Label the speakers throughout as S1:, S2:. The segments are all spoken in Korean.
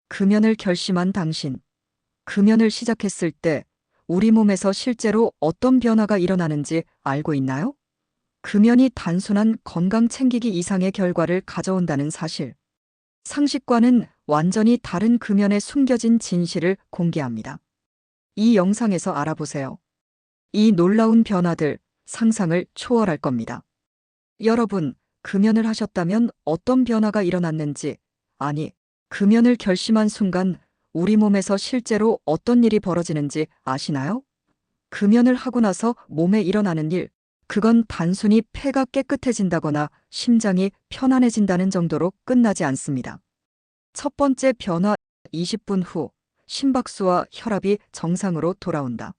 S1: 금연을 결심한 당신. 금연을 시작했을 때 우리 몸에서 실제로 어떤 변화가 일어나는지 알고 있나요? 금연이 단순한 건강 챙기기 이상의 결과를 가져온다는 사실. 상식과는 완전히 다른 금연의 숨겨진 진실을 공개합니다. 이 영상에서 알아보세요. 이 놀라운 변화들, 상상을 초월할 겁니다. 여러분, 금연을 하셨다면 어떤 변화가 일어났는지, 아니, 금연을 결심한 순간 우리 몸에서 실제로 어떤 일이 벌어지는지 아시나요? 금연을 하고 나서 몸에 일어나는 일, 그건 단순히 폐가 깨끗해진다거나 심장이 편안해진다는 정도로 끝나지 않습니다. 첫 번째 변화, 20분 후 심박수와 혈압이 정상으로 돌아온다.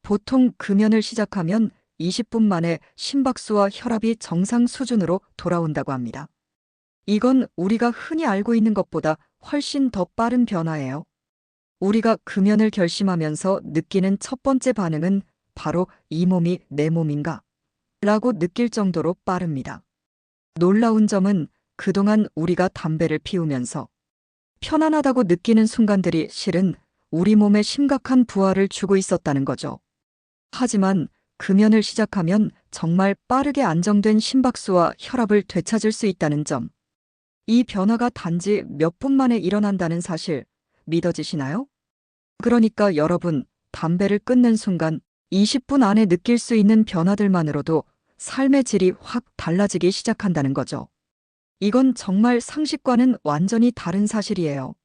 S1: 보통 금연을 시작하면 20분 만에 심박수와 혈압이 정상 수준으로 돌아온다고 합니다. 이건 우리가 흔히 알고 있는 것보다 훨씬 더 빠른 변화예요. 우리가 금연을 결심하면서 느끼는 첫 번째 반응은 바로 이 몸이 내 몸인가? 라고 느낄 정도로 빠릅니다. 놀라운 점은 그동안 우리가 담배를 피우면서 편안하다고 느끼는 순간들이 실은 우리 몸에 심각한 부하를 주고 있었다는 거죠. 하지만 금연을 시작하면 정말 빠르게 안정된 심박수와 혈압을 되찾을 수 있다는 점. 이 변화가 단지 몇 분 만에 일어난다는 사실, 믿어지시나요? 그러니까 여러분, 담배를 끊는 순간 20분 안에 느낄 수 있는 변화들만으로도 삶의 질이 확 달라지기 시작한다는 거죠. 이건 정말 상식과는 완전히 다른 사실이에요.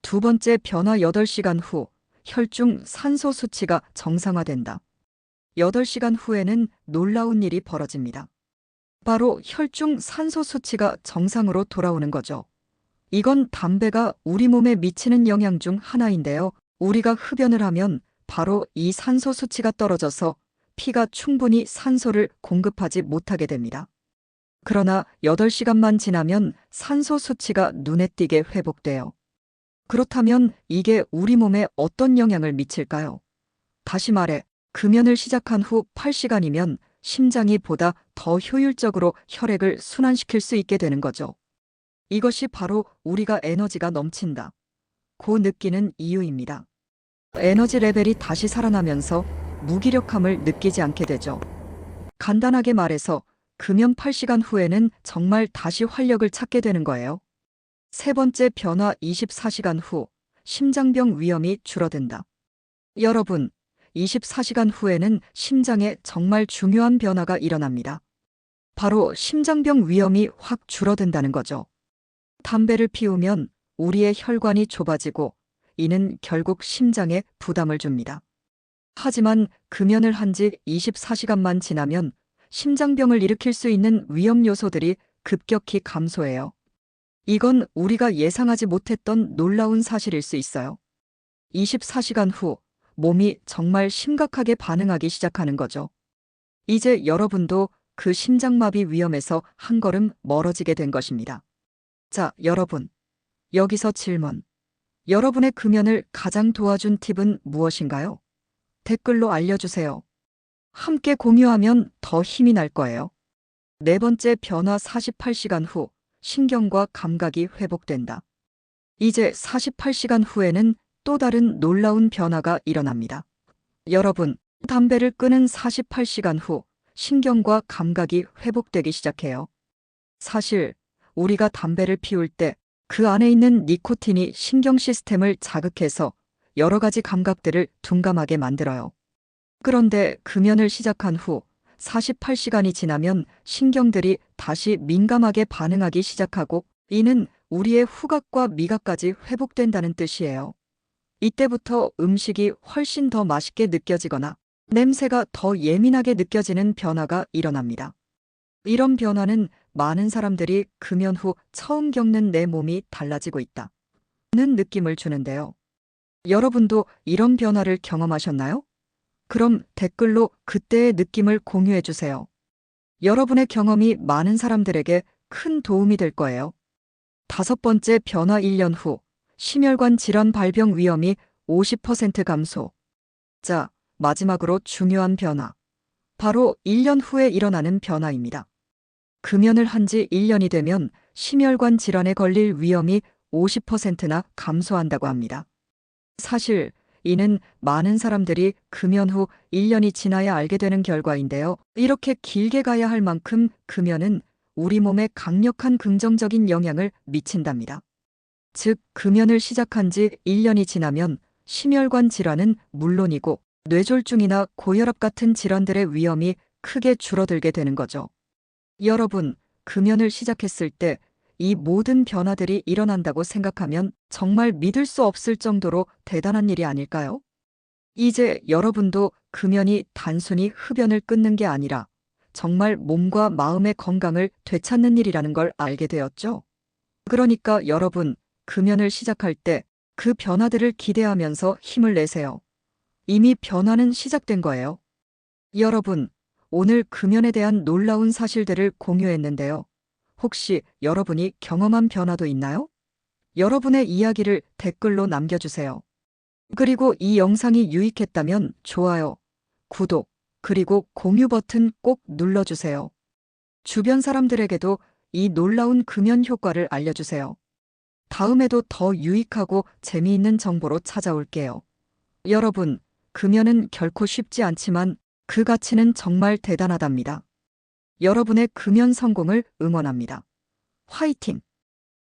S1: 두 번째 변화 8시간 후, 혈중 산소 수치가 정상화된다. 8시간 후에는 놀라운 일이 벌어집니다. 바로 혈중 산소 수치가 정상으로 돌아오는 거죠. 이건 담배가 우리 몸에 미치는 영향 중 하나인데요. 우리가 흡연을 하면 바로 이 산소 수치가 떨어져서 피가 충분히 산소를 공급하지 못하게 됩니다. 그러나 8시간만 지나면 산소 수치가 눈에 띄게 회복돼요. 그렇다면 이게 우리 몸에 어떤 영향을 미칠까요? 다시 말해, 금연을 시작한 후 8시간이면 심장이 보다 더 효율적으로 혈액을 순환시킬 수 있게 되는 거죠. 이것이 바로 우리가 에너지가 넘친다 고 느끼는 이유입니다. 에너지 레벨이 다시 살아나면서 무기력함을 느끼지 않게 되죠. 간단하게 말해서 금연 8시간 후에는 정말 다시 활력을 찾게 되는 거예요. 세 번째 변화 24시간 후 심장병 위험이 줄어든다. 여러분, 24시간 후에는 심장에 정말 중요한 변화가 일어납니다. 바로 심장병 위험이 확 줄어든다는 거죠. 담배를 피우면 우리의 혈관이 좁아지고 이는 결국 심장에 부담을 줍니다. 하지만 금연을 한 지 24시간만 지나면 심장병을 일으킬 수 있는 위험 요소들이 급격히 감소해요. 이건 우리가 예상하지 못했던 놀라운 사실일 수 있어요. 24시간 후 몸이 정말 심각하게 반응하기 시작하는 거죠. 이제 여러분도 그 심장마비 위험에서 한 걸음 멀어지게 된 것입니다. 자, 여러분. 여기서 질문. 여러분의 금연을 가장 도와준 팁은 무엇인가요? 댓글로 알려주세요. 함께 공유하면 더 힘이 날 거예요. 네 번째 변화 48시간 후 신경과 감각이 회복된다. 이제 48시간 후에는 또 다른 놀라운 변화가 일어납니다. 여러분, 담배를 끊은 48시간 후 신경과 감각이 회복되기 시작해요. 사실 우리가 담배를 피울 때 그 안에 있는 니코틴이 신경 시스템을 자극해서 여러 가지 감각들을 둔감하게 만들어요. 그런데 금연을 시작한 후 48시간이 지나면 신경들이 다시 민감하게 반응하기 시작하고 이는 우리의 후각과 미각까지 회복된다는 뜻이에요. 이때부터 음식이 훨씬 더 맛있게 느껴지거나 냄새가 더 예민하게 느껴지는 변화가 일어납니다. 이런 변화는 많은 사람들이 금연 후 처음 겪는 내 몸이 달라지고 있다는 느낌을 주는데요. 여러분도 이런 변화를 경험하셨나요? 그럼 댓글로 그때의 느낌을 공유해 주세요. 여러분의 경험이 많은 사람들에게 큰 도움이 될 거예요. 다섯 번째 변화 1년 후 심혈관 질환 발병 위험이 50% 감소. 자, 마지막으로 중요한 변화. 바로 1년 후에 일어나는 변화입니다. 금연을 한 지 1년이 되면 심혈관 질환에 걸릴 위험이 50%나 감소한다고 합니다. 사실 이는 많은 사람들이 금연 후 1년이 지나야 알게 되는 결과인데요. 이렇게 길게 가야 할 만큼 금연은 우리 몸에 강력한 긍정적인 영향을 미친답니다. 즉, 금연을 시작한 지 1년이 지나면 심혈관 질환은 물론이고 뇌졸중이나 고혈압 같은 질환들의 위험이 크게 줄어들게 되는 거죠. 여러분, 금연을 시작했을 때 이 모든 변화들이 일어난다고 생각하면 정말 믿을 수 없을 정도로 대단한 일이 아닐까요? 이제 여러분도 금연이 단순히 흡연을 끊는 게 아니라 정말 몸과 마음의 건강을 되찾는 일이라는 걸 알게 되었죠. 그러니까 여러분, 금연을 시작할 때 그 변화들을 기대하면서 힘을 내세요. 이미 변화는 시작된 거예요. 여러분, 오늘 금연에 대한 놀라운 사실들을 공유했는데요. 혹시 여러분이 경험한 변화도 있나요? 여러분의 이야기를 댓글로 남겨주세요. 그리고 이 영상이 유익했다면 좋아요, 구독, 그리고 공유 버튼 꼭 눌러주세요. 주변 사람들에게도 이 놀라운 금연 효과를 알려주세요. 다음에도 더 유익하고 재미있는 정보로 찾아올게요. 여러분, 금연은 결코 쉽지 않지만 그 가치는 정말 대단하답니다. 여러분의 금연 성공을 응원합니다. 화이팅!